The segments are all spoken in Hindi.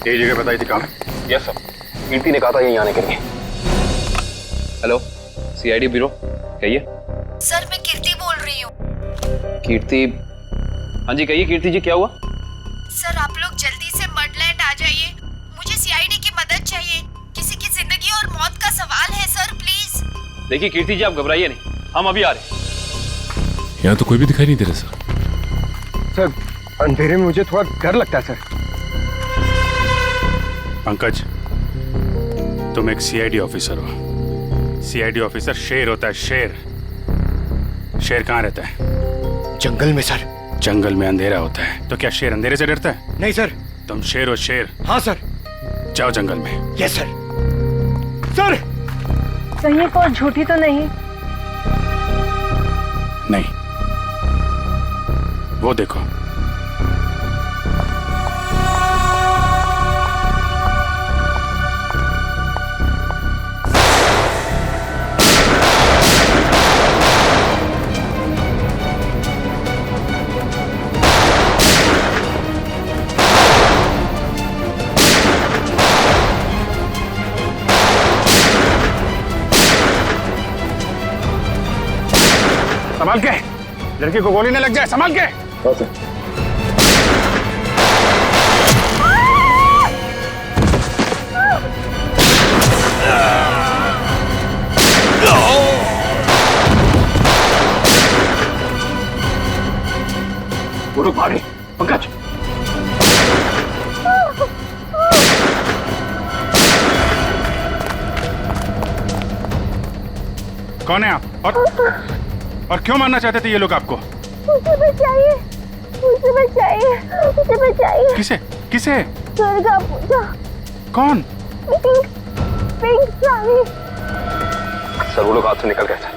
यही जगह बताई थी कहाँ? यस सर, कीर्ति ने कहा था यहीं आने के लिए। हेलो, सीआईडी ब्यूरो, कहिए। सर मैं कीर्ति बोल रही हूँ। कीर्ति? हाँ जी कहिए कीर्ति जी, क्या हुआ? सर आप लोग जल्दी से मडलैंड आ जाइए, मुझे सीआईडी की मदद चाहिए। किसी की जिंदगी और मौत का सवाल है सर, प्लीज। देखिए कीर्ति जी, आप घबराइए नहीं, हम अभी आ रहे हैं। यहाँ तो कोई भी दिखाई नहीं दे रहा सर। सर अंधेरे में मुझे थोड़ा डर लगता है सर। पंकज, तुम एक सीआईडी ऑफिसर हो। सीआईडी ऑफिसर शेर होता है, शेर। शेर कहाँ रहता है? जंगल में सर। जंगल में अंधेरा होता है, तो क्या शेर अंधेरे से डरता है? नहीं सर। तुम शेर हो, शेर। हाँ सर। जाओ जंगल में। Yes sir. सर कहीं कोई झूठी तो नहीं? नहीं, वो देखो। संभाल के, लड़की को गोली न लग जाए, संभाल के। वो लोग भागे। पंकज, कौन है आप? और क्यों मारना चाहते थे ये लोग आपको? मुझे बचाइए, मुझे बचाइए, मुझे बचाइए। किसे? किसे? दुर्गा पूजा। कौन? Pink, pink sari. सर वो लोग हाथ से निकल गए थे।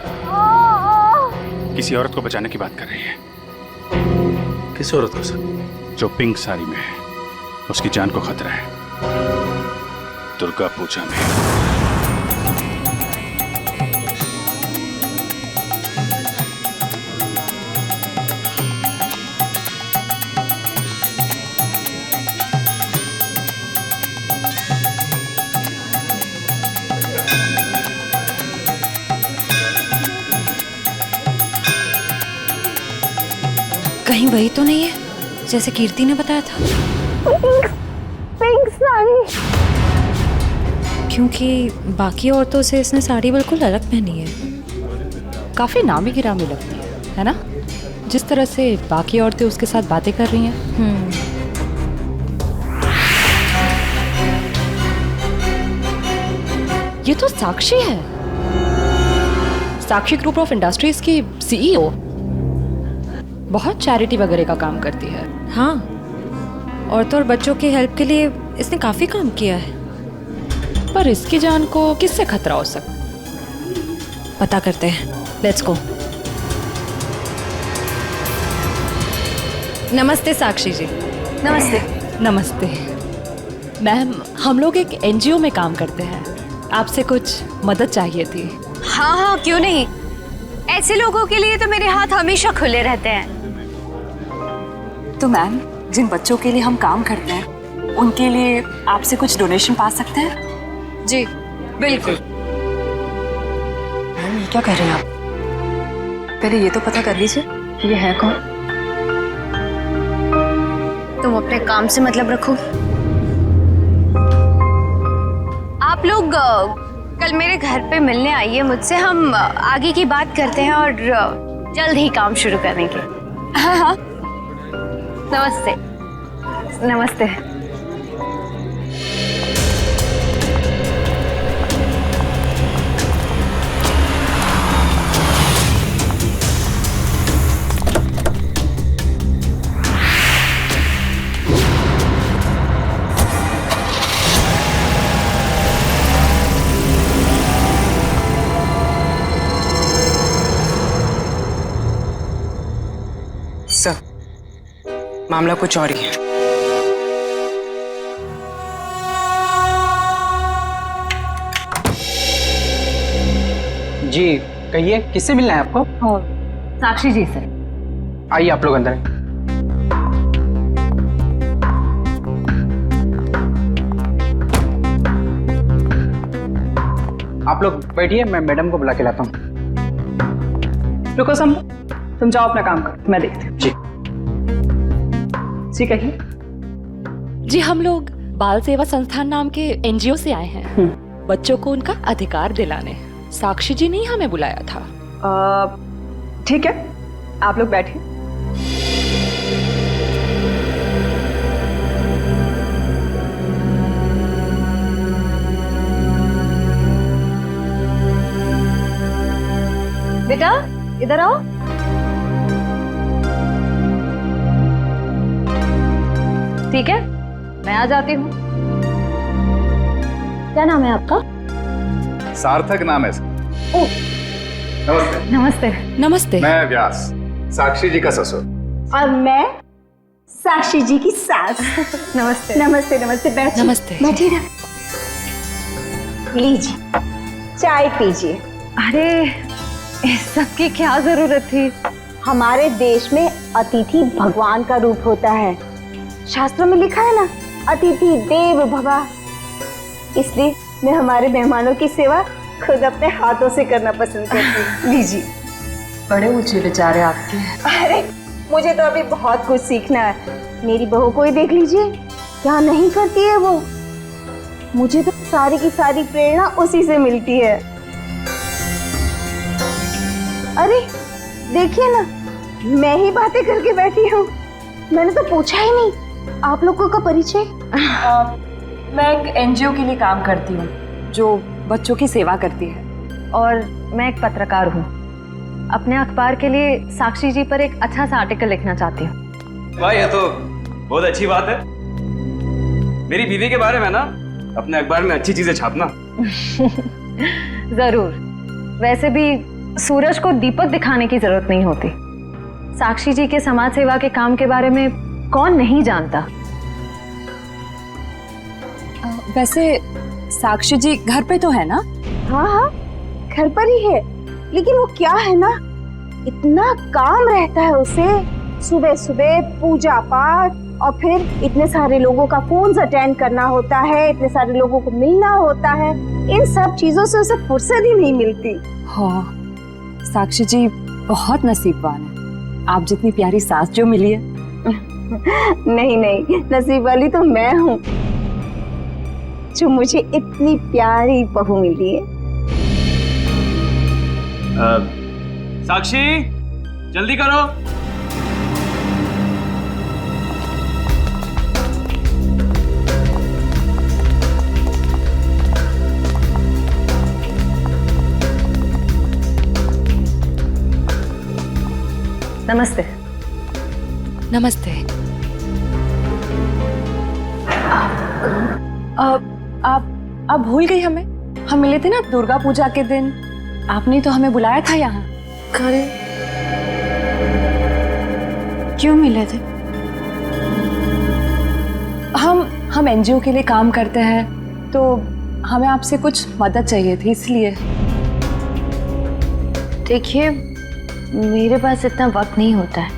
किसी औरत को बचाने की बात कर रही है। किस औरत को सर? जो पिंक साड़ी में है, उसकी जान को खतरा है। दुर्गा पूजा में। कहीं वही तो नहीं है जैसे कीर्ति ने बताया था? Pink, pink sari. क्योंकि बाकी औरतों से इसने साड़ी बिल्कुल अलग पहनी है। काफी नामी गिरामी लगती है ना? जिस तरह से बाकी औरतें उसके साथ बातें कर रही हैं। ये तो साक्षी है, साक्षी ग्रुप ऑफ इंडस्ट्रीज की सीईओ। बहुत चैरिटी वगैरह का काम करती है। हाँ, औरतों और बच्चों की हेल्प के लिए इसने काफी काम किया है। पर इसकी जान को किससे खतरा हो सकता, पता करते हैं। Let's go. नमस्ते साक्षी जी। नमस्ते। नमस्ते मैम, हम लोग एक एनजीओ में काम करते हैं, आपसे कुछ मदद चाहिए थी। हाँ हाँ, क्यों नहीं। ऐसे लोगों के लिए तो मेरे हाथ हमेशा खुले रहते हैं। तो मैम, जिन बच्चों के लिए हम काम करते हैं उनके लिए आपसे कुछ डोनेशन पा सकते हैं? जी बिल्कुल। मैम ये क्या कर रहे हैं आप? पहले ये तो पता कर लीजिए कि ये है कौन। तुम अपने काम से मतलब रखो। आप लोग कल मेरे घर पे मिलने आइए मुझसे, हम आगे की बात करते हैं और जल्द ही काम शुरू करेंगे। हाँ हाँ, नमस्ते। नमस्ते। सर, मामला कुछ और ही है। जी कहिए, किससे मिलना है आपको? साक्षी जी से। आइए आप लोग अंदर। आप लोग बैठिए, मैं मैडम को बुला के लाता हूँ। रुको सम, तुम जाओ अपना काम करो, मैं देखती हूँ। जी जी कहिए। जी हम लोग बाल सेवा संस्थान नाम के एनजीओ से आए हैं, बच्चों को उनका अधिकार दिलाने। साक्षी जी ने ही हमें बुलाया था। ठीक है, आप लोग बैठिए। बेटा इधर आओ। ठीक है, मैं आ जाती हूँ। क्या नाम है आपका? सार्थक नाम है सर। ओह, नमस्ते। नमस्ते। नमस्ते। मैं व्यास, साक्षी जी का ससुर। और मैं साक्षी जी की सास। नमस्ते। नमस्ते नमस्ते, बैठिए। नमस्ते। बैठिए ना, लीजिए चाय पीजिए। अरे इस सब की क्या जरूरत थी? हमारे देश में अतिथि भगवान का रूप होता है। शास्त्रों में लिखा है ना, अतिथि देव भवा। इसलिए मैं हमारे मेहमानों की सेवा खुद अपने हाथों से करना पसंद करती हूँ। लीजिए। बड़े ऊंचे विचार है आपके। अरे मुझे तो अभी बहुत कुछ सीखना है। मेरी बहू को ही देख लीजिए, क्या नहीं करती है वो। मुझे तो सारी की सारी प्रेरणा उसी से मिलती है। अरे देखिए ना, मैं ही बातें करके बैठी हूँ। मैंने तो पूछा ही नहीं आप लोगों का परिचय। मैं एक एनजीओ के लिए काम करती हूँ जो बच्चों की सेवा करती है। और मैं एक पत्रकार हूँ। अपने अखबार के लिए साक्षी जी पर एक अच्छा सा आर्टिकल लिखना चाहती हूँ। वाह, ये तो बहुत अच्छी बात है। मेरी बीवी के बारे में ना अपने अखबार में अच्छी चीजें छापना। जरूर। वैसे भी सूरज को दीपक दिखाने की जरूरत नहीं होती। साक्षी जी के समाज सेवा के काम के बारे में कौन नहीं जानता। वैसे साक्षी जी घर पे तो है ना? हाँ हाँ, घर पर ही है। लेकिन वो क्या है ना, इतना काम रहता है उसे। सुबह सुबह पूजा पाठ, और फिर इतने सारे लोगों का फोन अटेंड करना होता है, इतने सारे लोगों को मिलना होता है। इन सब चीजों से उसे फुर्सत ही नहीं मिलती। हाँ, साक्षी जी बहुत नसीबवान है। आप जितनी प्यारी सास जो मिली है। नहीं नहीं, नसीब वाली तो मैं हूँ जो मुझे इतनी प्यारी बहू मिली है। साक्षी, जल्दी करो। नमस्ते। नमस्ते। आप भूल गई हमें? हम मिले थे ना दुर्गा पूजा के दिन। आपने तो हमें बुलाया था यहाँ। क्यों मिले थे? हम एनजीओ के लिए काम करते हैं, तो हमें आपसे कुछ मदद चाहिए थी, इसलिए। देखिए, मेरे पास इतना वक्त नहीं होता है,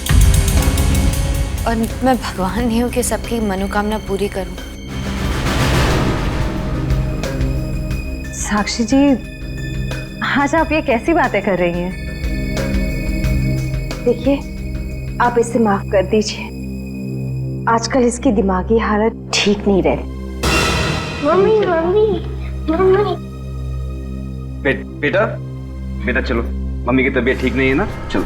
और मैं भगवान नहीं हूँ कि सबकी मनोकामना पूरी करूं। साक्षी जी, आज आप ये कैसी बातें कर रही हैं? देखिए, आप इसे माफ कर दीजिए। आजकल इसकी दिमागी हालत ठीक नहीं रहती। Mummy mummy mummy. बेटा बेटा चलो, मम्मी की तबीयत ठीक नहीं है ना, चलो।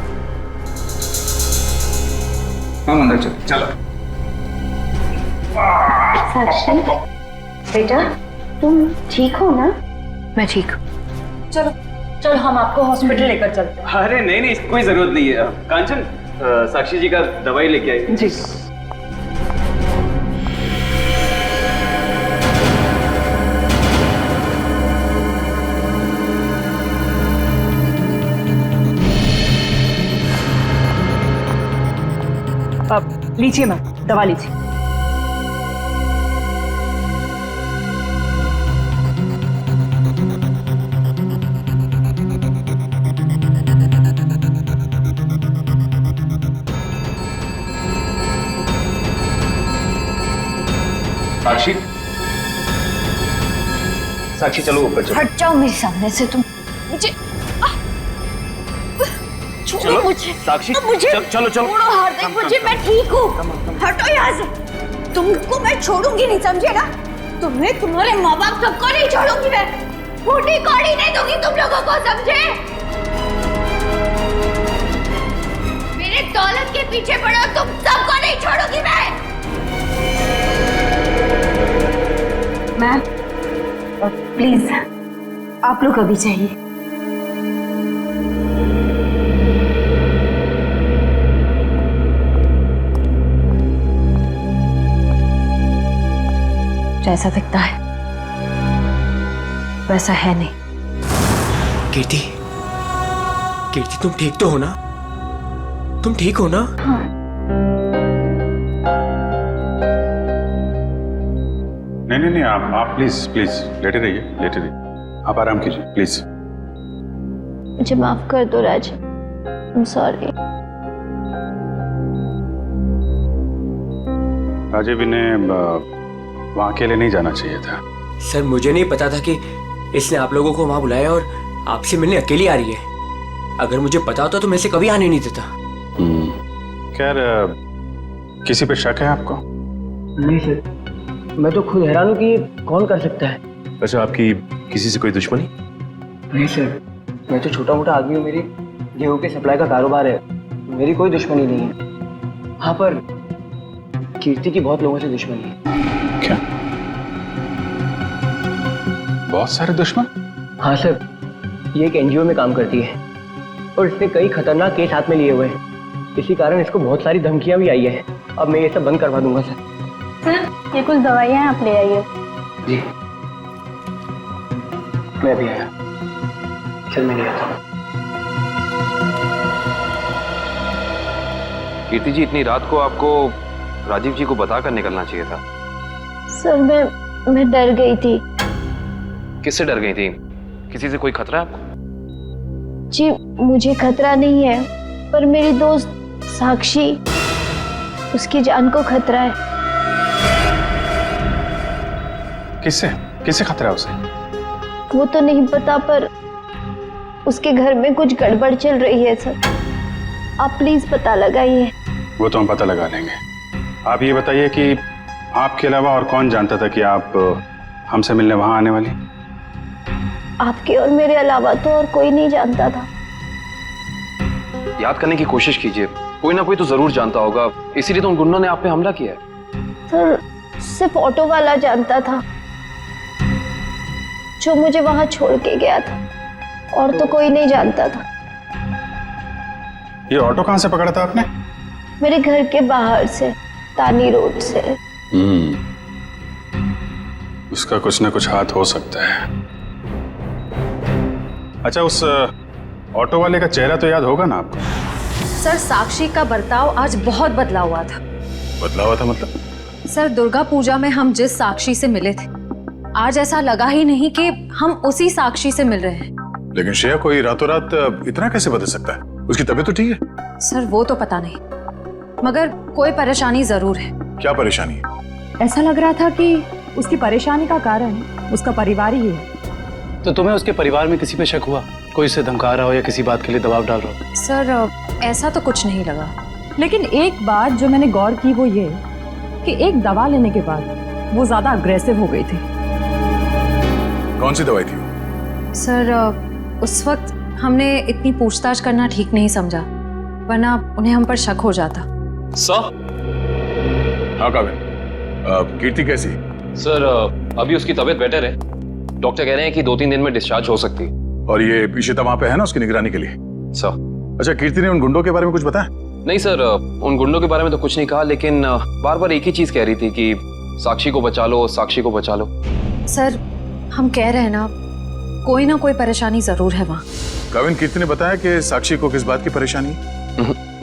हम अंदर चलो। चलो। साक्षी बेटा, तुम ठीक हो ना? मैं ठीक हूँ। चलो चलो, हम आपको हॉस्पिटल लेकर चलते हैं। अरे नहीं नहीं, कोई जरूरत नहीं है। कांचन, साक्षी जी का दवाई लेके आई। जी। अब लीजिए मैम, दवा लीजिए। साक्षी चलो ऊपर चलो। हट जाओ मेरे सामने से तुम। मुझे छोड़ो मुझे। साक्षी मुझे चलो चलो। छोड़ो हार्दिक, मुझे, मैं ठीक हूँ। हटो यहाँ से। तुमको मैं छोड़ूंगी नहीं, समझे ना? तुम्हें, तुम्हारे माँ बाप सबको नहीं छोड़ूंगी मैं। फूटी कौड़ी नहीं दूंगी तुम लोगों को, समझे? मेरे दौलत के पीछे पड़ो, तुम सबको नहीं छोड़ूंगी मैं। मैम प्लीज आप लोग अभी चाहिए। जैसा दिखता है वैसा है नहीं। कीर्ति, कीर्ति तुम ठीक तो हो ना? तुम ठीक हो ना? हाँ। नहीं, आप प्लीज लेटे रहिए। आप आराम कीजिए प्लीज। मुझे माफ कर दो राजा, आई एम सॉरी। राजीव, इन्हें वहाँ अकेले नहीं जाना चाहिए था। सर मुझे नहीं पता था कि इसने आप लोगों को वहां बुलाया और आपसे मिलने अकेली आ रही है। अगर मुझे पता होता तो मैं इसे कभी आने नहीं देता। खैर, किसी पे शक है आपको? नहीं सर, मैं तो खुद हैरान हूँ कि ये कौन कर सकता है। अच्छा, आपकी किसी से कोई दुश्मनी? नहीं सर, मैं तो छोटा मोटा आदमी हूँ। मेरी गेहूं के सप्लाई का कारोबार है, मेरी कोई दुश्मनी नहीं है। हाँ, पर कीर्ति की बहुत लोगों से दुश्मनी है। क्या? बहुत सारे दुश्मन? हाँ सर, ये एक एनजीओ में काम करती है और इसने कई खतरनाक केस हाथ में लिए हुए हैं। इसी कारण इसको बहुत सारी धमकियां भी आई है। अब मैं ये सब बंद करवा दूंगा सर। सर ये कुछ दवाइयाँ आप ले आइए। जी, मैं भी आया। चल मैं ले आता हूँ। कीर्ति जी, इतनी रात को आपको राजीव जी को बताकर निकलना चाहिए था। सर मैं डर गई थी। किससे डर गई थी? किसी से कोई खतरा है आपको? जी मुझे खतरा नहीं है, पर मेरी दोस्त साक्षी, उसकी जान को खतरा है। किससे खतरा है उसे? वो तो नहीं पता, पर उसके घर में कुछ गड़बड़ चल रही है सर। आप प्लीज पता लगाइए। वो तो हम पता लगा लेंगे। आप ये बताइए कि आपके अलावा और कौन जानता था कि आप हमसे मिलने वहां आने वाली? आपके और मेरे अलावा तो और कोई नहीं जानता था। याद करने की कोशिश कीजिए, कोई ना कोई तो जरूर जानता होगा, इसीलिए तो उन गुंडों ने आप पे हमला किया है। सर सिर्फ ऑटो वाला जानता था, जो मुझे वहां छोड़ के गया था, और तो कोई नहीं जानता था। ये ऑटो कहां से पकड़ा था आपने? मेरे घर के बाहर से, तानी रोड से। उसका कुछ ना कुछ हाथ हो सकता है। अच्छा, उस ऑटो वाले का चेहरा तो याद होगा ना आपको? सर साक्षी का बर्ताव आज बहुत बदला हुआ था। बदला हुआ था मतलब? सर दुर्गा पूजा में हम जिस साक्षी से मिले थे, आज ऐसा लगा ही नहीं कि हम उसी साक्षी से मिल रहे हैं। लेकिन श्रेया, कोई रातों रात इतना कैसे बदल सकता है? उसकी तबीयत तो ठीक है? सर वो तो पता नहीं, मगर कोई परेशानी जरूर है। क्या परेशानी है? ऐसा लग रहा था कि उसकी परेशानी का कारण उसका परिवार ही है। तो तुम्हें उसके परिवार में किसी पे शक हुआ? कोई उसे धमका रहा हो या किसी बात के लिए दबाव डाल रहा हो? सर ऐसा तो कुछ नहीं लगा। लेकिन एक बात जो मैंने गौर की वो ये कि एक दवा लेने के बाद वो ज्यादा अग्रेसिव हो गई थी। कौन सी दवाई थी? सर उस वक्त हमने इतनी पूछताछ करना ठीक नहीं समझा, वरना उन्हें हम पर शक हो जाता। सर? हाँ काबिल, कीर्ति कैसी? सर अभी उसकी तबीयत बेटर है। डॉक्टर कह रहे हैं कि 2-3 दिन में डिस्चार्ज हो सकती है। और ये इशिता वहां पे है ना उसकी निगरानी के लिए? सर। अच्छा, कीर्ति ने उन गुंडों के बारे में कुछ बताया? नहीं सर, उन गुंडों के बारे में तो कुछ नहीं कहा, लेकिन बार बार एक ही चीज कह रही थी कि साक्षी को बचा लो, साक्षी को बचा लो। सर हम कह रहे हैं ना, कोई ना कोई परेशानी जरूर है वहाँ। काविन, कीर्ति ने बताया कि साक्षी को किस बात की परेशानी?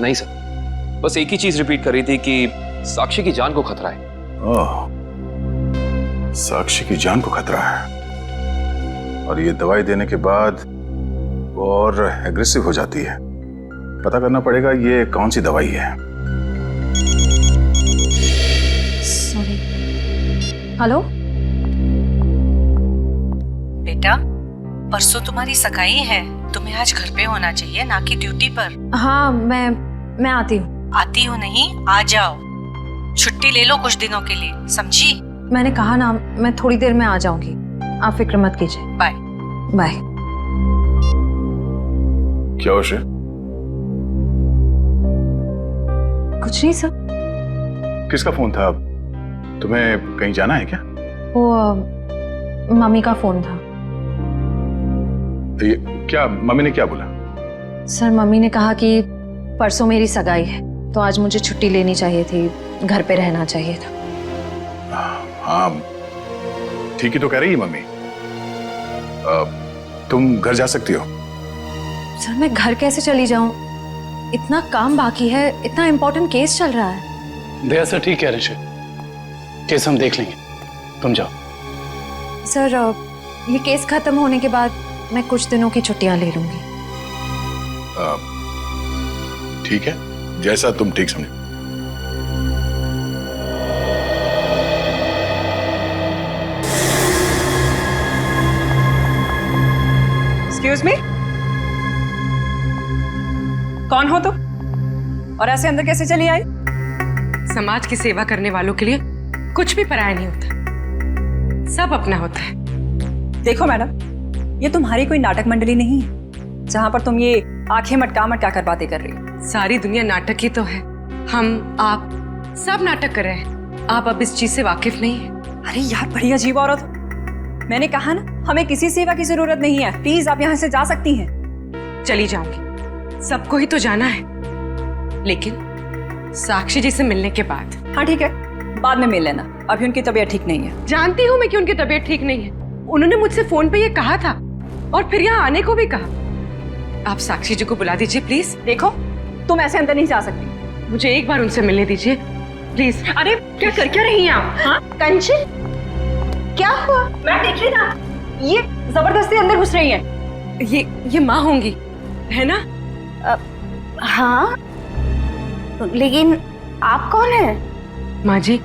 नहीं सर, बस एक ही चीज रिपीट कर रही थी कि साक्षी की जान को खतरा है। ओह, साक्षी की जान को खतरा है। और ये दवाई देने के बाद वो और एग्रेसिव हो जाती है। पता करना पड़ेगा ये कौन सी दवाई है। सॉरी। हेलो बेटा, परसों तुम्हारी सगाई है, तुम्हें आज घर पे होना चाहिए, ना कि ड्यूटी पर। हाँ, मैं आती हूँ। आती हो नहीं, आ जाओ। छुट्टी ले लो कुछ दिनों के लिए, समझी? मैंने कहा ना, मैं थोड़ी देर में आ जाऊंगी, आप फिक्र मत कीजिए। Bye bye. क्या हो श्रेया? कुछ नहीं सर। किसका फोन था? तुम्हें कहीं जाना है क्या? वो मम्मी का फोन था। ये क्या, मम्मी ने क्या बोला? सर, मम्मी ने कहा कि परसों मेरी सगाई है, तो आज मुझे छुट्टी लेनी चाहिए थी, घर पे रहना चाहिए था। हाँ, ठीक ही तो कह रही है मम्मी। तुम घर जा सकती हो। सर, मैं घर कैसे चली जाऊं? इतना काम बाकी है, इतना इम्पोर्टेंट केस चल रहा है। दया सर ठीक कह रहे थे, केस हम देख लेंगे, तुम जाओ। सर, ये केस खत्म होने के बाद मैं कुछ दिनों की छुट्टियां ले लूंगी। ठीक है, जैसा तुम ठीक समझो। एक्सक्यूज मी, कौन हो तुम और ऐसे अंदर कैसे चली आई? समाज की सेवा करने वालों के लिए कुछ भी पराया नहीं होता, सब अपना होता है। देखो मैडम, ये तुम्हारी कोई नाटक मंडली नहीं है जहां पर तुम ये आंखें मटका मटका कर बातें कर रही हो। सारी दुनिया नाटक ही तो है, हम आप सब नाटक कर रहे हैं। आप अब इस चीज से वाकिफ नहीं है। अरे यार, बड़ी अजीब औरत। मैंने कहा ना, हमें किसी सेवा की जरूरत नहीं है, प्लीज आप यहाँ से जा सकती हैं। चली जाऊंगी, सबको ही तो जाना है, लेकिन साक्षी जी से मिलने के बाद। हाँ ठीक है, बाद में मिल लेना, अभी उनकी तबीयत ठीक नहीं है। जानती हूँ मैं कि उनकी तबीयत ठीक नहीं है, उन्होंने मुझसे फोन पे ये कहा था और फिर यहाँ आने को भी कहा। आप साक्षी जी को बुला दीजिए प्लीज। देखो, तुम ऐसे अंदर नहीं जा सकती, मुझे एक बार उनसे मिलने दीजिए प्लीज। अरे क्या कर क्या रही हैं आप? हाँ कंचन, क्या हुआ? मैं देख रही ना, ये जबरदस्ती अंदर घुस रही है। ये माँ होंगी, है ना? हाँ, लेकिन आप कौन हैं? माँ जी,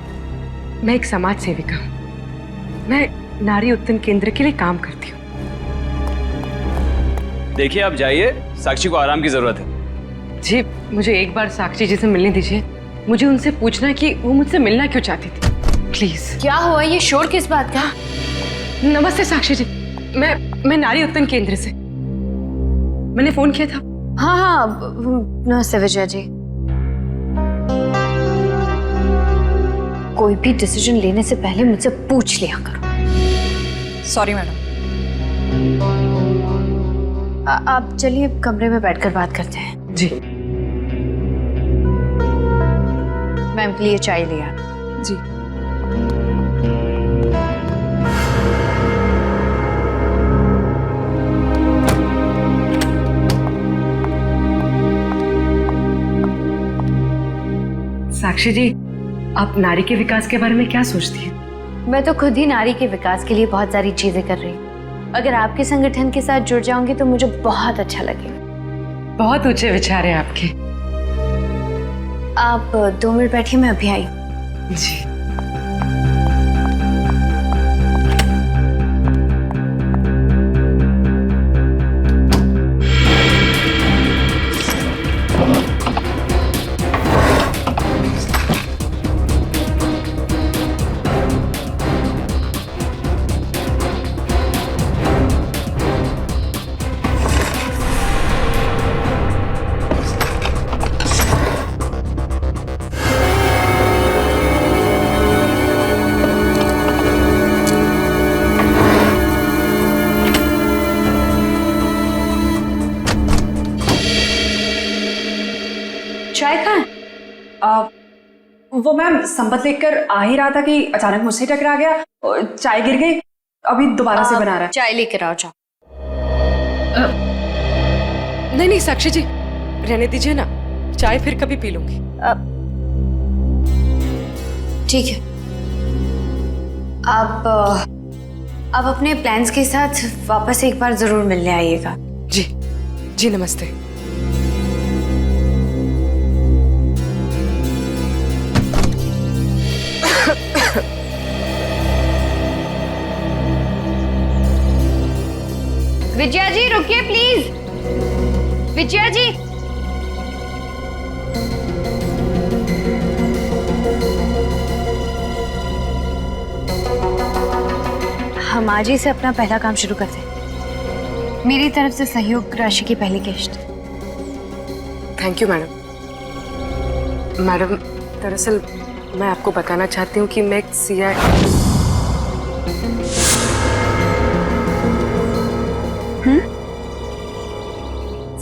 मैं एक समाज सेविका हूँ, मैं नारी उत्थान केंद्र के लिए काम करती हूँ। देखिए, आप जाइए, साक्षी को आराम की जरूरत है। जी, मुझे एक बार साक्षी जी से मिलने दीजिए, मुझे उनसे पूछना है कि वो मुझसे मिलना क्यों चाहती थी, प्लीज। क्या हुआ? ये शोर किस बात का? नमस्ते साक्षी जी, मैं नारी उत्थान केंद्र से, मैंने फोन किया था। हाँ हाँ, नमस्ते विजया जी। कोई भी डिसीजन लेने से पहले मुझसे पूछ लिया करो। Sorry madam. आप चलिए कमरे में बैठकर बात करते हैं। जी। मैम के लिए चाय लिया। जी। साक्षी जी, आप नारी के विकास के बारे में क्या सोचती हैं? मैं तो खुद ही नारी के विकास के लिए बहुत सारी चीजें कर रही हूँ। अगर आपके संगठन के साथ जुड़ जाऊंगी तो मुझे बहुत अच्छा लगेगा। बहुत ऊंचे विचार है आपके। आप 2 मिनट बैठिए, मैं अभी आई। जी। चाय कहाँ है? वो मैम संपत लेकर आ ही रहा था कि अचानक मुझसे टकरा गया, चाय गिर गई, अभी दोबारा से बना रहा है। चाय लेकर आओ। जाओ। नहीं नहीं साक्षी जी, रहने दीजिए ना, चाय फिर कभी पी लूंगी। ठीक है, आप अपने प्लान्स के साथ वापस एक बार जरूर मिलने आइएगा। जी जी, नमस्ते। विजया जी रुकिए प्लीज। विजया जी, हम आज ही से अपना पहला काम शुरू करते हैं। मेरी तरफ से सहयोग राशि की पहली किश्त। Thank you madam. मैडम, दरअसल मैं आपको बताना चाहती हूँ कि मैं एक सीआई।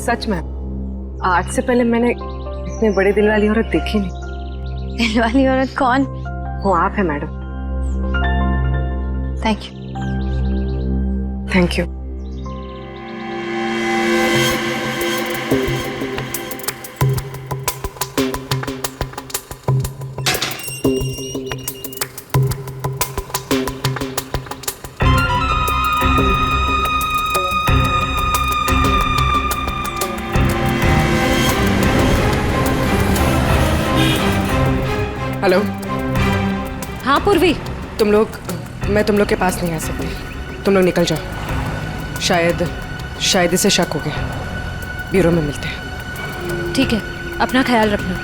सच में आज से पहले मैंने इतने बड़े दिल वाली औरत देखी नहीं। दिल वाली औरत कौन? वो आप है madam. Thank you. Thank you. Hello. हाँ पूर्वी, तुम लोग, मैं तुम लोग के पास नहीं आ सकती, तुम लोग निकल जाओ। शायद इसे शक हो गया। ब्यूरो में मिलते हैं। ठीक है, अपना ख्याल रखना।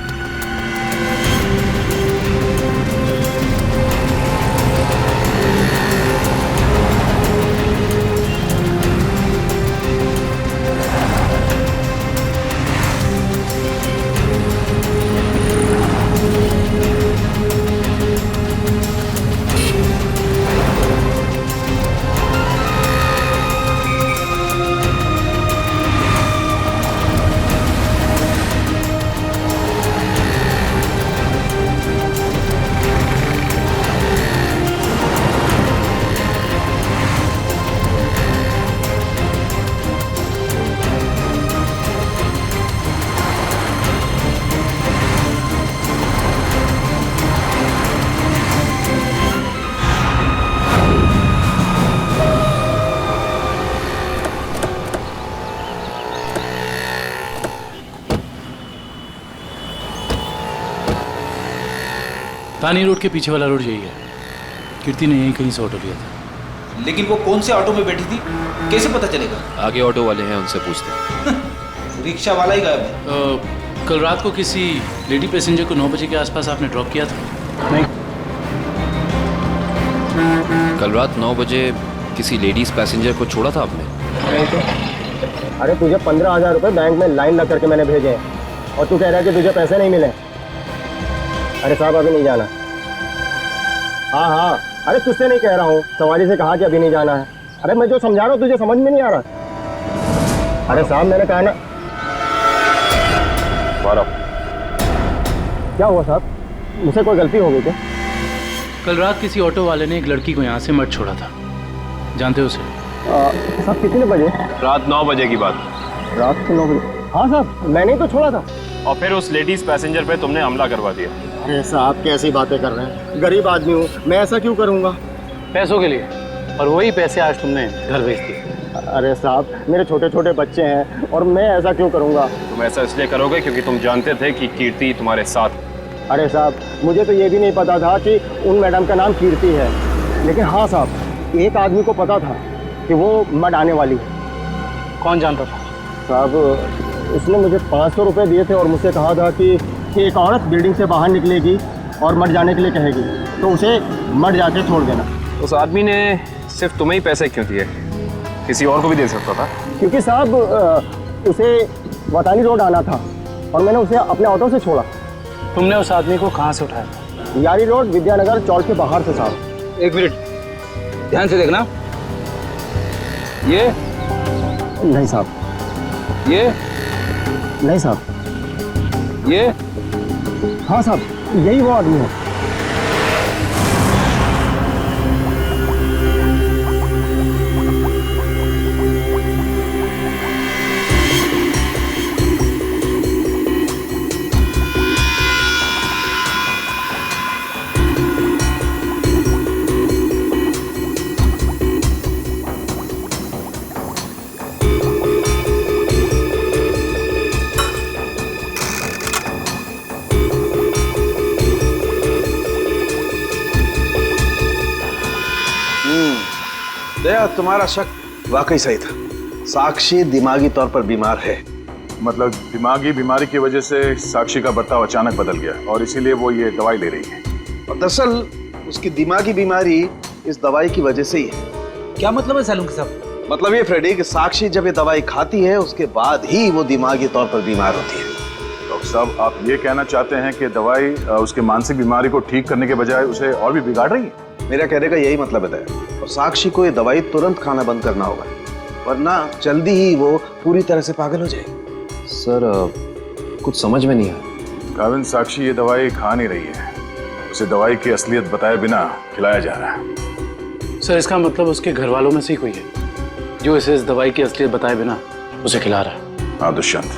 तानी रोड के पीछे वाला रोड यही है। कीर्ति ने यहीं कहीं से ऑटो लिया था। लेकिन वो कौन से ऑटो में बैठी थी, कैसे पता चलेगा? आगे ऑटो वाले हैं, उनसे पूछते हैं। रिक्शा वाला ही गायब है। कल रात को किसी लेडी पैसेंजर को 9 बजे के आसपास आपने ड्रॉप किया था? नहीं। कल रात 9 बजे किसी लेडीज पैसेंजर को छोड़ा था आपने? नहीं तो। अरे तुझे 15,000 रुपये बैंक में लाइन लग करके मैंने भेजे हैं और तू कह रहा है कि तुझे पैसे नहीं मिले। अरे साहब अभी नहीं जाना। हाँ, अरे तुझसे नहीं कह रहा हूँ, सवारी से कहा कि अभी नहीं जाना है। अरे मैं जो समझा रहा हूँ तुझे समझ में नहीं आ रहा। अरे साहब मैंने कहा ना। क्या हुआ साहब, मुझसे कोई गलती हो गई क्या? कल रात किसी ऑटो वाले ने एक लड़की को यहाँ से मत छोड़ा था, जानते हो उसे? साहब कितने बजे? रात 9 बजे की बात। रात के 9 बजे? हाँ साहब मैंने ही तो छोड़ा था। और फिर उस लेडीज पैसेंजर पे तुमने हमला करवा दिया। अरे साहब कैसी बातें कर रहे हैं, गरीब आदमी हूँ मैं, ऐसा क्यों करूँगा? पैसों के लिए, और वही पैसे आज तुमने घर भेज दिए। अरे साहब मेरे छोटे छोटे बच्चे हैं और मैं ऐसा क्यों करूँगा? तुम ऐसा इसलिए करोगे क्योंकि तुम जानते थे कि कीर्ति तुम्हारे साथ। अरे साहब मुझे तो ये भी नहीं पता था कि उन मैडम का नाम कीर्ति है, लेकिन हाँ साहब एक आदमी को पता था कि वो मड आने वाली है। कौन जानता था? साहब उसने मुझे 500 रुपये दिए थे और मुझसे कहा था कि एक औरत बिल्डिंग से बाहर निकलेगी और मड जाने के लिए कहेगी तो उसे मड जाके छोड़ देना। उस आदमी ने सिर्फ तुम्हें ही पैसे क्यों दिए, किसी और को भी दे सकता था? क्योंकि साहब उसे वतानी रोड आना था और मैंने उसे अपने ऑटो से छोड़ा। तुमने उस आदमी को कहाँ से उठाया? यारी रोड विद्यानगर चौक के बाहर से साहब। एक मिनट ध्यान से देखना। ये नहीं साहब, ये नहीं साहब, ये हाँ साहब यही वो आदमी है। दया, तुम्हारा शक वाकई सही था। साक्षी दिमागी तौर पर बीमार है। मतलब दिमागी बीमारी की वजह से साक्षी का बर्ताव अचानक बदल गया और इसीलिए वो ये दवाई ले रही है। और दरअसल उसकी दिमागी बीमारी इस दवाई की वजह से ही है। क्या मतलब है सालुंकी साहब? मतलब ये फ्रेडी कि साक्षी जब ये दवाई खाती है उसके बाद ही वो दिमागी तौर पर बीमार होती है। डॉक्टर साहब, आप ये कहना चाहते हैं कि दवाई उसके मानसिक बीमारी को ठीक करने के बजाय उसे और भी बिगाड़ रही है? मेरा कहने का यही मतलब है और साक्षी को ये दवाई तुरंत खाना बंद करना होगा, वरना जल्दी ही वो पूरी तरह से पागल हो जाएगी। सर कुछ समझ में नहीं आया। काविन, साक्षी ये दवाई खा नहीं रही है, उसे दवाई की असलियत बताए बिना खिलाया जा रहा है। सर इसका मतलब उसके घर वालों में से ही कोई है जो इसे इस दवाई की असलियत बताए बिना उसे खिला रहा है। हाँ दुष्यंत,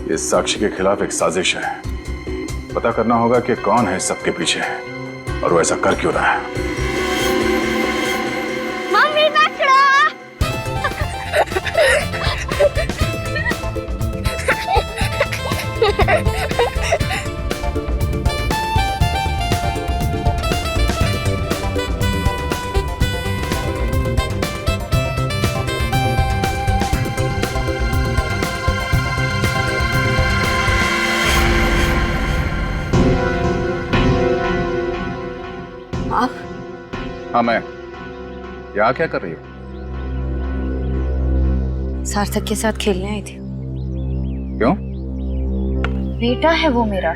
ये साक्षी के खिलाफ एक साजिश है। पता करना होगा कि कौन है सबके पीछे और वो ऐसा कर क्यों रहा है। मम्मी पकड़ो। हाँ मैं। यहाँ क्या कर रही हो? सार्थक के साथ खेलने आई थी। क्यों? बेटा है वो मेरा,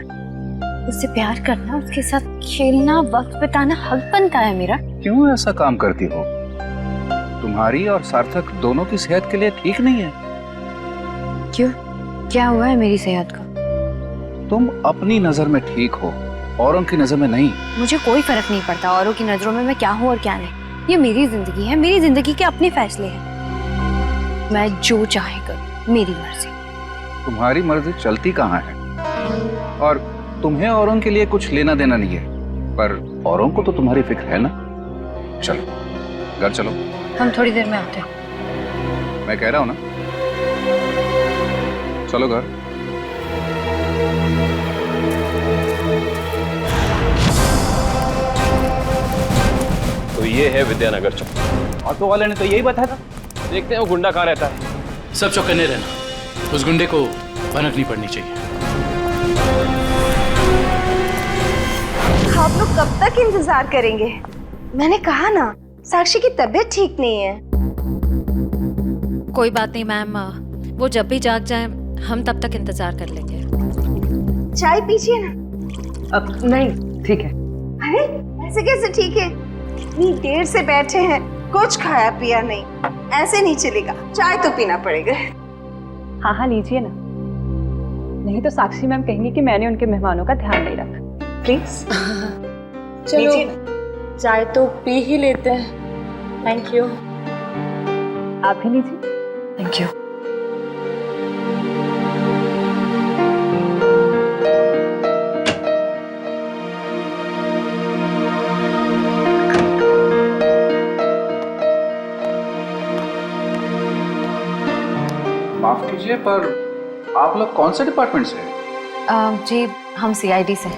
उससे प्यार करना, उसके साथ खेलना, वक्त बिताना हक बनता है मेरा। क्यों ऐसा काम करती हो? तुम्हारी और सार्थक दोनों की सेहत के लिए ठीक नहीं है। क्यों? क्या हुआ है मेरी सेहत को? तुम अपनी नजर में ठीक हो, औरों की नजर में नहीं। मुझे कोई फर्क नहीं पड़ता औरों की नजरों में मैं क्या हूँ और क्या नहीं। ये मेरी जिंदगी है, मेरी जिंदगी के अपने फैसले हैं। मैं जो चाहे करूँ, मेरी मर्जी। तुम्हारी मर्जी चलती कहाँ है? और तुम्हें औरों के लिए कुछ लेना देना नहीं है, पर औरों को तो तुम्हारी फिक्र है ना। चलो घर चलो। हम थोड़ी देर में आते हैं। मैं कह रहा हूँ ना, चलो घर। तो ये है विद्यानगर चौक। ऑटो वाले ने तो यही बताया था। देखते हैं वो गुंडा कहाँ रहता है। सब चौकन्ने रहना, उस गुंडे को भनक नहीं पड़नी चाहिए। आप लोग कब तक इंतजार करेंगे? मैंने कहा ना, साक्षी की तबीयत ठीक नहीं है। कोई बात नहीं मैम, वो जब भी जाग जाए हम तब तक इंतजार कर लेंगे। चाय पीजिए ना। अब नहीं, ठीक है। अरे ऐसे कैसे ठीक है? इतनी देर से बैठे हैं, कुछ खाया पिया नहीं, ऐसे नहीं चलेगा, चाय तो पीना पड़ेगा। हाँ हाँ लीजिए ना, नहीं तो साक्षी मैम कहेंगी कि मैंने उनके मेहमानों का ध्यान नहीं रखा। प्लीज चलो चाय तो पी ही लेते हैं। Thank you. आप भी लीजिए। Thank you. माफ कीजिए, पर आप लोग कौन से डिपार्टमेंट से हैं? जी हम CID से।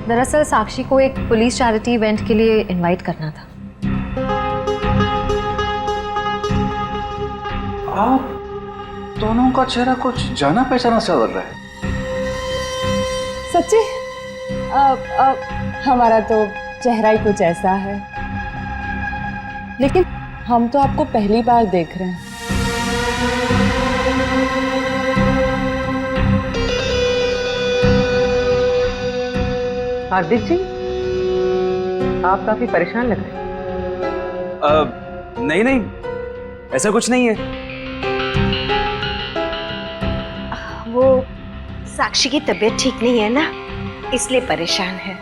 दरअसल साक्षी को एक पुलिस चैरिटी इवेंट के लिए इनवाइट करना था। आप दोनों का चेहरा कुछ जाना पहचाना सा लग रहा है। सच्ची? हमारा तो चेहरा ही कुछ ऐसा है, लेकिन हम तो आपको पहली बार देख रहे हैं। हार्दिक जी, आप काफी परेशान लग रहे हैं। नहीं नहीं, ऐसा कुछ नहीं है। वो साक्षी की तबीयत ठीक नहीं है ना, इसलिए परेशान है।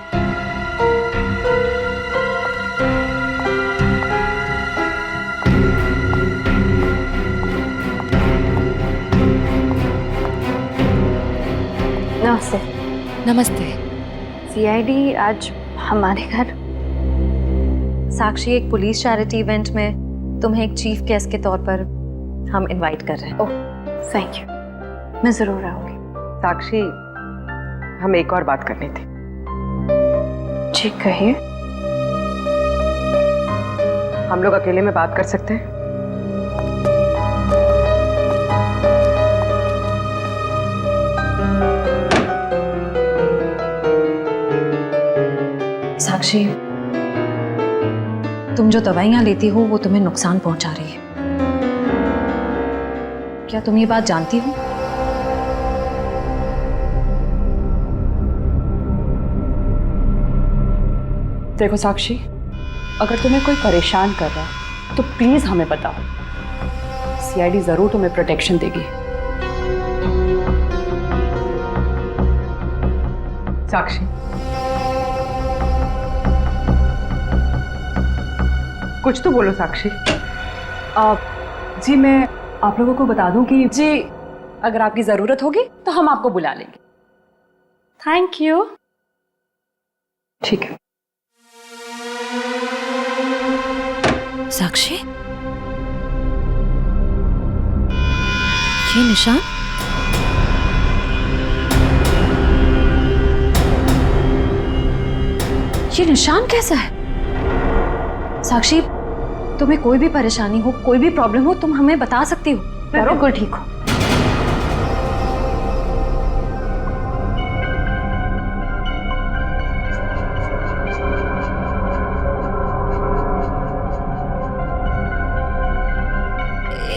नमस्ते। नमस्ते। CID आज हमारे घर। साक्षी एक पुलिस चैरिटी इवेंट में तुम्हें एक चीफ गेस्ट के तौर पर हम इनवाइट कर रहे हैं। ओह थैंक यू, मैं जरूर आऊंगी। साक्षी, हम एक और बात करनी थी। जी कहिए। हम लोग अकेले में बात कर सकते हैं? साक्षी, तुम जो दवाइयां लेती हो वो तुम्हें नुकसान पहुंचा रही है। क्या तुम ये बात जानती हो? देखो साक्षी, अगर तुम्हें कोई परेशान कर रहा है तो प्लीज हमें बताओ। सीआईडी जरूर तुम्हें प्रोटेक्शन देगी। साक्षी, कुछ तो बोलो साक्षी। जी मैं आप लोगों को बता दूं कि जी अगर आपकी जरूरत होगी तो हम आपको बुला लेंगे। Thank you. ठीक है। साक्षी, ये निशान? ये निशान कैसा है? साक्षी, तुम्हें कोई भी परेशानी हो, कोई भी प्रॉब्लम हो, तुम हमें बता सकती हो। मैं बिल्कुल ठीक हूँ।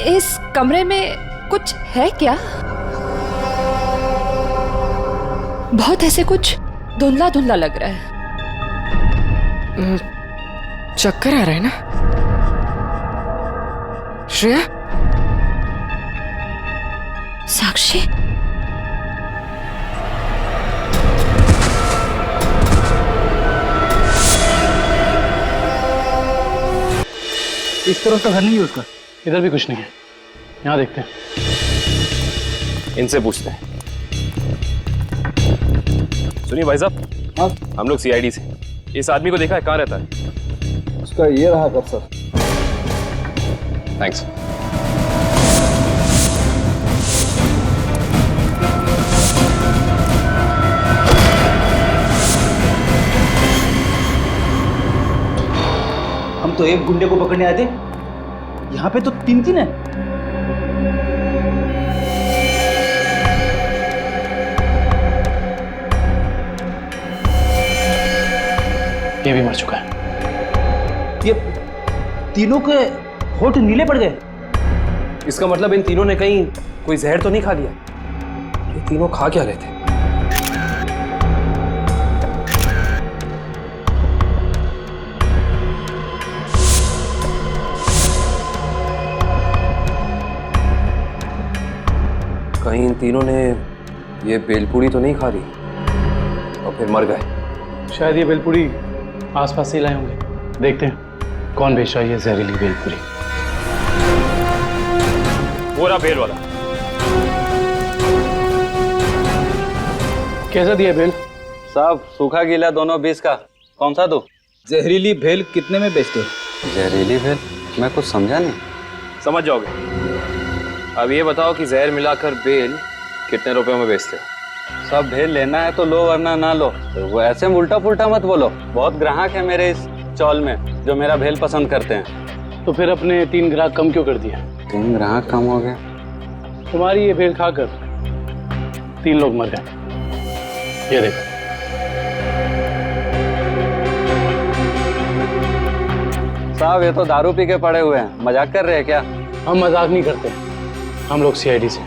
इस कमरे में कुछ है क्या? बहुत ऐसे कुछ धुंधला धुंधला लग रहा है। चक्कर आ रहा है ना श्रेया? साक्षी, इस तरफ तो घर नहीं है उसका। इधर भी कुछ नहीं है। यहाँ देखते हैं। इनसे पूछते हैं। सुनिए भाई साहब, हाँ हम लोग सीआईडी से। इस आदमी को देखा है, कहाँ रहता है? उसका ये रहा कर सर। थैंक्स। हम तो एक गुंडे को पकड़ने आए थे, यहाँ पे तो तीन तीन है। ये भी मर चुका है। ये तीनों के होठ नीले पड़ गए। इसका मतलब इन तीनों ने कहीं कोई जहर तो नहीं खा लिया? ये तीनों खा क्या रहे थे? कहीं इन तीनों ने ये बेलपूरी तो नहीं खा ली और फिर मर गए? शायद ये बेलपूरी आसपास से लाए होंगे। देखते हैं कौन बेच रहा है ये जहरीली बेलपूरी। वो रहा बेल वाला। कैसा दिया बेल? साहब सूखा गीला दोनों 20 का। कौन सा दो? जहरीली भेल कितने में बेचते हो? जहरीली भेल? मैं कुछ समझा नहीं। समझ जाओगे। अब ये बताओ कि जहर मिलाकर बेल कितने रुपयों में बेचते हो? सब भेल लेना है तो लो वरना ना लो। तो वो ऐसे उल्टा पुल्टा मत बोलो। बहुत ग्राहक है मेरे इस चौल में जो मेरा भेल पसंद करते हैं। तो फिर अपने 3 ग्राहक कम क्यों कर दिया? 3 ग्राहक कम हो गए? तुम्हारी ये भेल खाकर 3 लोग मर गए। ये देखो। साहब ये तो दारू पी के पड़े हुए हैं। मजाक कर रहे हैं क्या? हम मजाक नहीं करते, हम लोग सीआईडी से।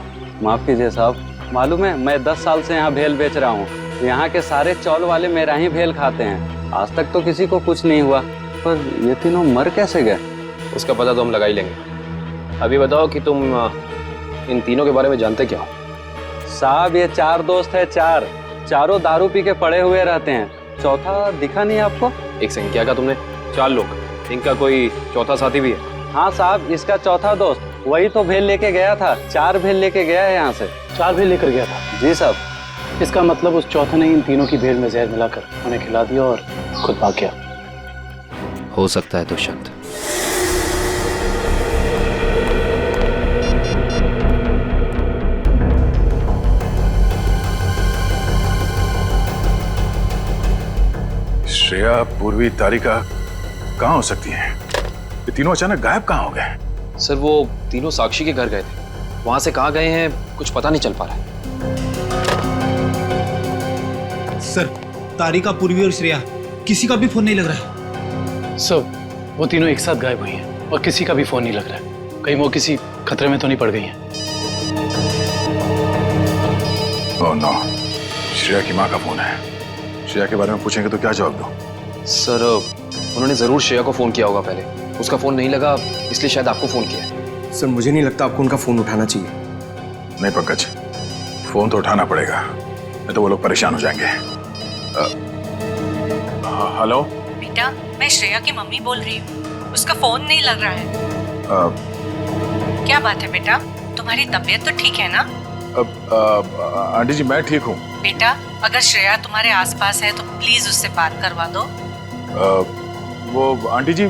माफ कीजिए साहब, मालूम है मैं 10 साल से यहाँ भेल बेच रहा हूँ। यहाँ के सारे चौल वाले मेरा ही भेल खाते हैं। आज तक तो किसी को कुछ नहीं हुआ, पर ये तीनों मर कैसे गए? उसका पता तो हम लगा ही लेंगे। अभी बताओ कि तुम इन तीनों के बारे में जानते क्या हो? साहब ये 4 दोस्त है। चारों दारू पी के पड़े हुए रहते हैं। चौथा दिखा नहीं आपको? एक सेकंड, क्या कहा तुमने? 4 लोग, इनका कोई चौथा साथी भी है? हाँ साहब, इसका चौथा दोस्त वही तो भेल लेके गया था। 4 भेल लेके गया है यहाँ से। 4 भेल लेकर गया था? जी साहब। इसका मतलब उस चौथे ने इन तीनों की भेल में जहर मिलाकर उन्हें खिला दिया और खुद भाग गया। हो सकता है दुष्यंत। श्रेया, पूर्वी, तारिका कहाँ हो सकती हैं? ये तीनों अचानक गायब कहाँ हो गए? सर वो तीनों साक्षी के घर गए थे। वहां से कहाँ गए हैं कुछ पता नहीं चल पा रहा है। सर तारिका, पूर्वी और श्रेया किसी का भी फोन नहीं लग रहा है। सर वो तीनों एक साथ गायब हुई हैं और किसी का भी फोन नहीं लग रहा है। कहीं वो किसी खतरे में तो नहीं पड़ गई हैं? ओह नो, श्रेया की माँ का फोन है। श्रेया के बारे में पूछेंगे तो क्या जवाब दो? सर उन्होंने जरूर श्रेया को फोन किया होगा पहले, उसका फोन नहीं लगा इसलिए शायद आपको फोन किया है। सर मुझे नहीं लगता आपको उनका फोन उठाना चाहिए। नहीं पंकज, फोन तो उठाना पड़ेगा, नहीं तो वो लोग परेशान हो जाएंगे। हेलो बेटा, मैं श्रेया की मम्मी बोल रही हूँ। उसका फोन नहीं लग रहा है। क्या बात है बेटा, तुम्हारी तबीयत तो ठीक है ना? आंटी जी मैं ठीक हूँ। बेटा अगर श्रेया तुम्हारे आसपास है तो प्लीज उससे बात करवा दो। वो आंटी जी,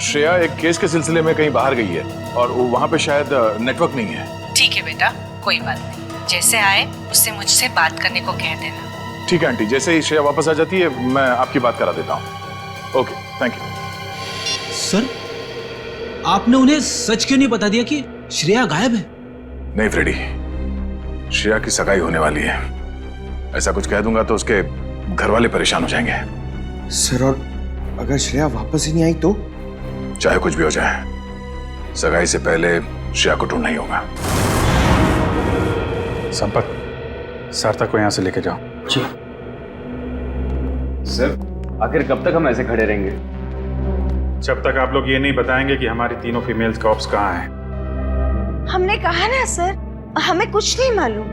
श्रेया एक केस के सिलसिले में कहीं बाहर गई है और वहाँ पे शायद नेटवर्क नहीं है। ठीक है बेटा, कोई बात नहीं, जैसे आए उससे मुझसे बात करने को कह देना। ठीक है आंटी, जैसे ही श्रेया वापस आ जाती है मैं आपकी बात करा देता हूँ। Okay thank you. सर आपने उन्हें सच क्यों नहीं बता दिया कि श्रेया गायब है? नहीं फ्रेडी, श्रेया की सगाई होने वाली है, ऐसा कुछ कह दूंगा तो उसके घर वाले परेशान हो जाएंगे। सर और अगर श्रेया वापस ही नहीं आई तो? चाहे कुछ भी हो जाए, सगाई से पहले श्रेया को ढूंढना ही होगा। संपत, सार्थक को यहाँ से लेके जाओ। जी सर, आखिर कब तक हम ऐसे खड़े रहेंगे? जब तक आप लोग ये नहीं बताएंगे कि हमारी तीनों फीमेल्स कॉप्स कहाँ हैं। हमने कहा ना सर, हमें कुछ नहीं मालूम।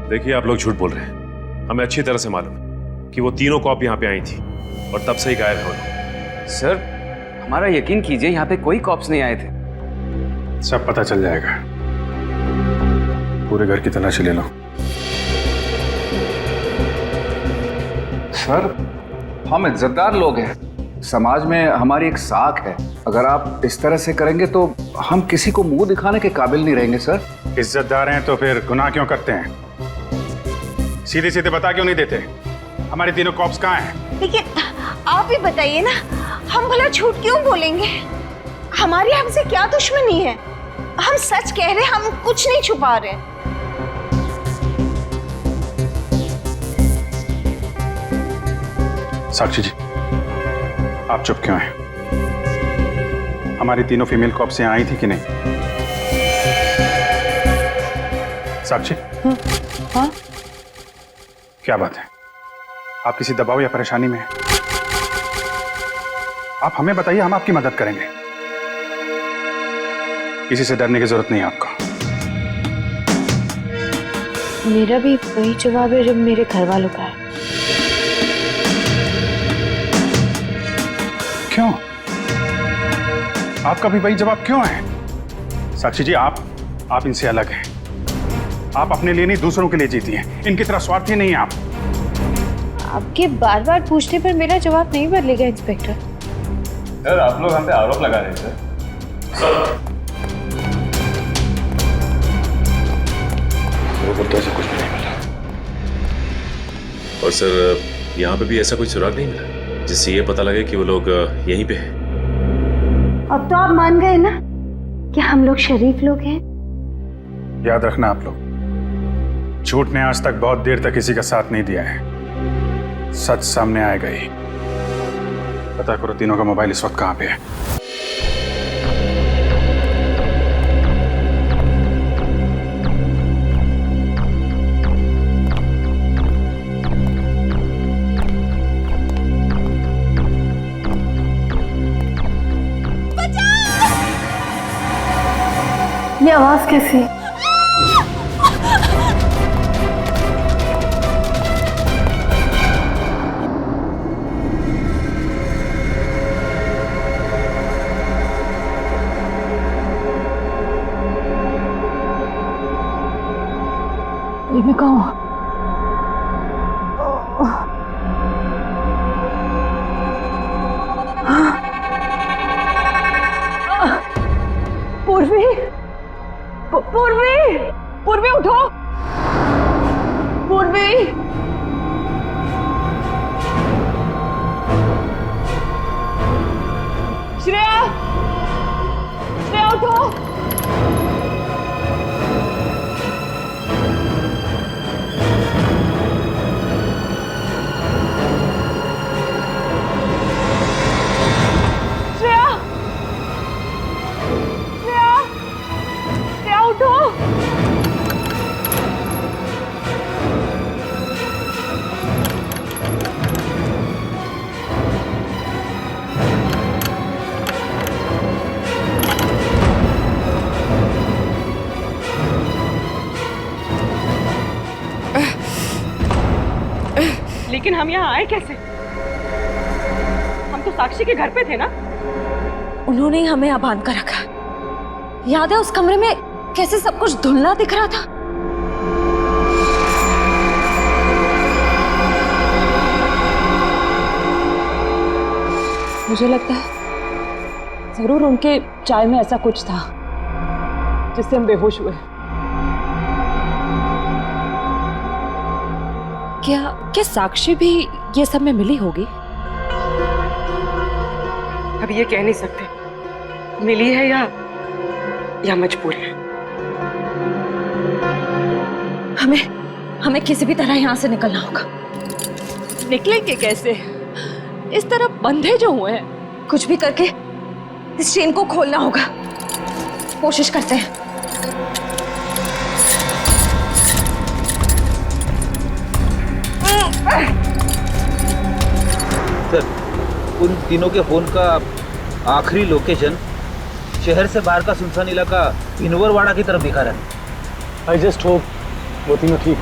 देखिए आप लोग झूठ बोल रहे हैं, हमें अच्छी तरह से मालूम है कि वो तीनों कॉप यहाँ पे आई थी और तब से ही गायब है। सर हमारा यकीन कीजिए, यहाँ पे कोई कॉप्स नहीं आए थे। सब पता चल जाएगा, पूरे घर की तलाशी ले लो। सर हम इज्जतदार लोग हैं, समाज में हमारी एक साख है। अगर आप इस तरह से करेंगे तो हम किसी को मुंह दिखाने के काबिल नहीं रहेंगे। सर इज्जतदार हैं तो फिर गुनाह क्यों करते हैं? सीधे सीधे बता क्यों नहीं देते हमारी तीनों कॉप्स कहाँ हैं? लेकिन आप ही बताइए ना, हम भला झूठ क्यों बोलेंगे? हमारी हमसे क्या दुश्मनी है? हम सच कह रहे हैं, हम कुछ नहीं छुपा रहे। साक्षी जी, आप चुप क्यों हैं? हमारी तीनों फीमेल कॉप्स यहाँ आई थी कि नहीं? साक्षी? हाँ? क्या बात है, आप किसी दबाव या परेशानी में हैं? आप हमें बताइए, हम आपकी मदद करेंगे। किसी से डरने की जरूरत नहीं है आपको। मेरा भी वही जवाब है जो मेरे घर वालों का है। क्यों? आपका भी वही जवाब क्यों है? साक्षी जी, आप इनसे अलग हैं। आप अपने लिए नहीं दूसरों के लिए जीती हैं, इनकी तरह स्वार्थी नहीं हैं आप। आपके बार बार पूछने पर मेरा जवाब नहीं बदलेगा इंस्पेक्टर। सर आप लोग हम पे आरोप लगा रहे हैं सर। तो ऐसा कुछ भी नहीं मिला। और सर यहाँ पे भी ऐसा कोई सुराग नहीं मिला जिससे ये पता लगे कि वो लोग यहीं पे हैं। अब तो आप मान गए ना कि हम लोग शरीफ लोग हैं। याद रखना आप लोग, झूठ ने आज तक बहुत देर तक किसी का साथ नहीं दिया है। सच सामने आएगा ही। पता करो तीनों का मोबाइल इस वक्त कहाँ पे है। ये आवाज कैसी? ये मैं कहूँ पूर्वी, पूर्वी, पूर्वी उठो, पूर्वी। श्रेया, श्रेया उठो। लेकिन हम यहाँ आए कैसे? हम तो साक्षी के घर पे थे ना। उन्होंने ही हमें यहाँ बांध कर रखा। याद है उस कमरे में कैसे सब कुछ धुंधला दिख रहा था? मुझे लगता है जरूर उनके चाय में ऐसा कुछ था जिससे हम बेहोश हुए। क्या साक्षी भी ये सब में मिली होगी? अब ये कह नहीं सकते मिली है या मजबूर है। हमें किसी भी तरह यहाँ से निकलना होगा। निकलेंगे कैसे? इस तरह बंधे जो हुए हैं। कुछ भी करके इस चेन को खोलना होगा। कोशिश करते हैं। सर, उन तीनों के फोन का आखिरी लोकेशन शहर से बाहर का सुनसान इलाका इनवरवाड़ा की तरफ दिखा रहा है। आई जस्ट होप वो तीनों ठीक।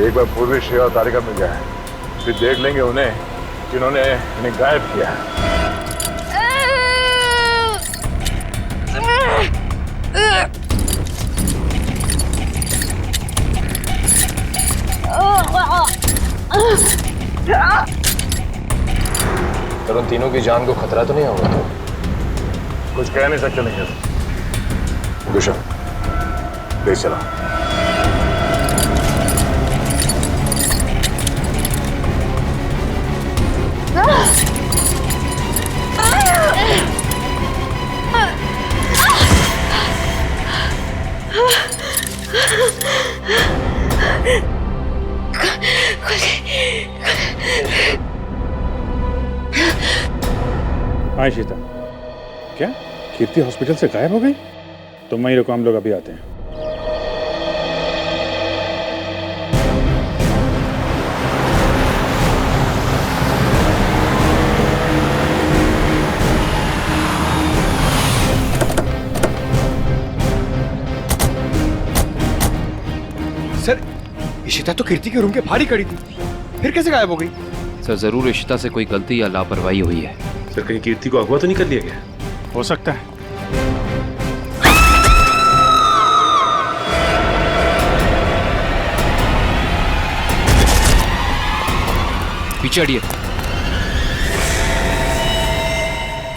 एक बार पूर्वी श्रेया और तारिका मिल जाए, फिर देख लेंगे उन्हें जिन्होंने इन्हें गायब किया है। पर उन तीनों की जान को खतरा तो नहीं होगा? तो कुछ कह नहीं सकते नहीं है। दुष्यंत, ले चला। हाँ शीता, क्या कीर्ति हॉस्पिटल से गायब हो गई? तुम वहीं रुको, हम लोग अभी आते हैं। सर, इशिता तो कीर्ति के रूम के बाहर ही खड़ी थी, फिर कैसे गायब हो गई? सर जरूर इशिता से कोई गलती या लापरवाही हुई है। सर कहीं कीर्ति को अगवा तो नहीं कर लिया गया? हो सकता है। पीछे हटिए।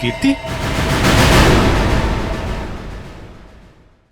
कीर्ति